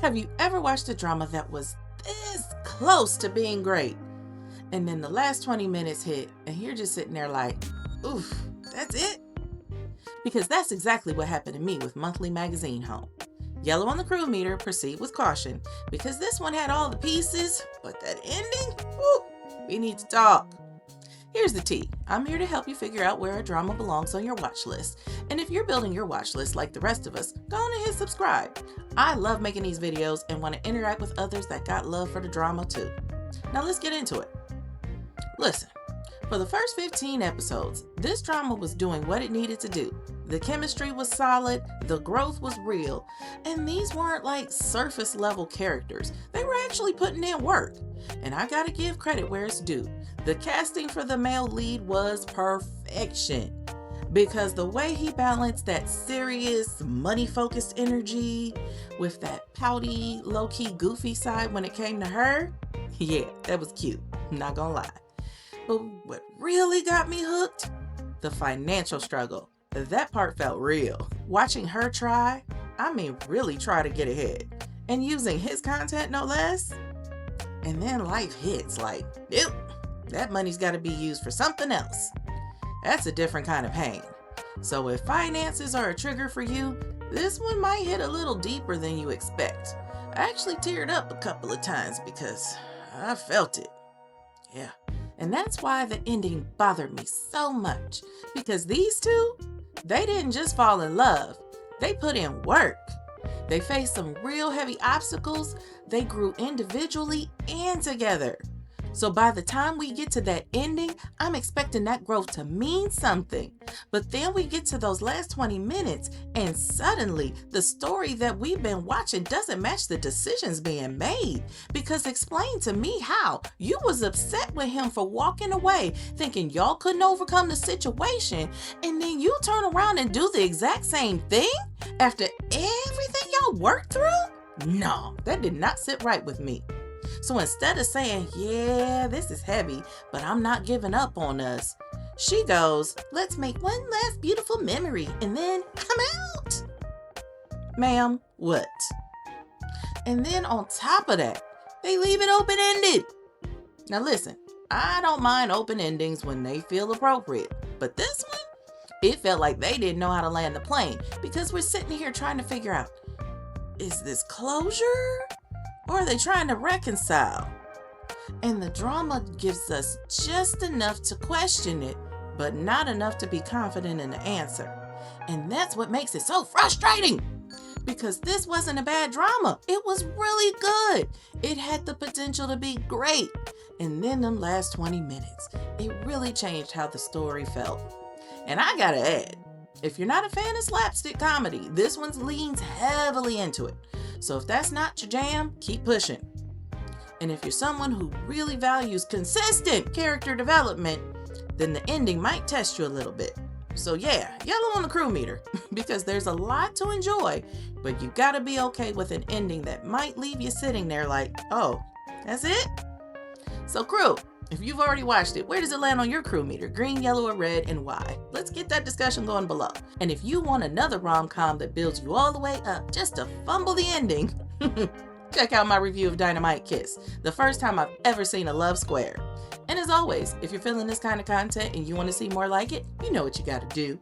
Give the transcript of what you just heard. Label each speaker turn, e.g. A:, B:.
A: Have you ever watched a drama that was this close to being great, and then the last 20 minutes hit, and you're just sitting there like, oof, that's it? Because that's exactly what happened to me with monthly magazine Home. Yellow on the Krew Meter, proceed with caution, because this one had all the pieces, but that ending, whew, we need to talk. Here's the tea. I'm here to help you figure out where a drama belongs on your watch list. And if you're building your watch list like the rest of us, go on and hit subscribe. I love making these videos and want to interact with others that got love for the drama too. Now let's get into it. Listen, for the first 15 episodes, this drama was doing what it needed to do. The chemistry was solid, the growth was real, and these weren't like surface level characters. They were actually putting in work. And I gotta give credit where it's due. The casting for the male lead was perfection, because the way he balanced that serious, money-focused energy with that pouty, low-key, goofy side when it came to her, yeah, that was cute, I'm not gonna lie. But what really got me hooked? The financial struggle. That part felt real. Watching her really try to get ahead, and using his content no less. And then life hits like, nope, that money's gotta be used for something else. That's a different kind of pain. So if finances are a trigger for you, this one might hit a little deeper than you expect. I actually teared up a couple of times because I felt it. Yeah. And that's why the ending bothered me so much, because these two, they didn't just fall in love, they put in work. They faced some real heavy obstacles, they grew individually and together. So by the time we get to that ending, I'm expecting that growth to mean something. But then we get to those last 20 minutes and suddenly the story that we've been watching doesn't match the decisions being made. Because explain to me how you was upset with him for walking away thinking y'all couldn't overcome the situation, and then you turn around and do the exact same thing after everything y'all worked through? No, that did not sit right with me. So instead of saying, yeah, this is heavy, but I'm not giving up on us, she goes, let's make one last beautiful memory and then I'm out. Ma'am, what? And then on top of that, they leave it open-ended. Now listen, I don't mind open endings when they feel appropriate, but this one, it felt like they didn't know how to land the plane, because we're sitting here trying to figure out, is this closure? Or are they trying to reconcile? And the drama gives us just enough to question it, but not enough to be confident in the answer. And that's what makes it so frustrating. Because this wasn't a bad drama. It was really good. It had the potential to be great. And then them last 20 minutes, it really changed how the story felt. And I gotta add, if you're not a fan of slapstick comedy, this one leans heavily into it. So if that's not your jam, keep pushing. And if you're someone who really values consistent character development, then the ending might test you a little bit. So yeah, yellow on the Krew Meter, because there's a lot to enjoy, but you gotta be okay with an ending that might leave you sitting there like, oh, that's it? So Krew, if you've already watched it, where does it land on your Krew Meter? Green, yellow, or red, and why? Let's get that discussion going below. And if you want another rom-com that builds you all the way up just to fumble the ending, check out my review of Dynamite Kiss, the first time I've ever seen a love square. And as always, if you're feeling this kind of content and you want to see more like it, you know what you gotta do.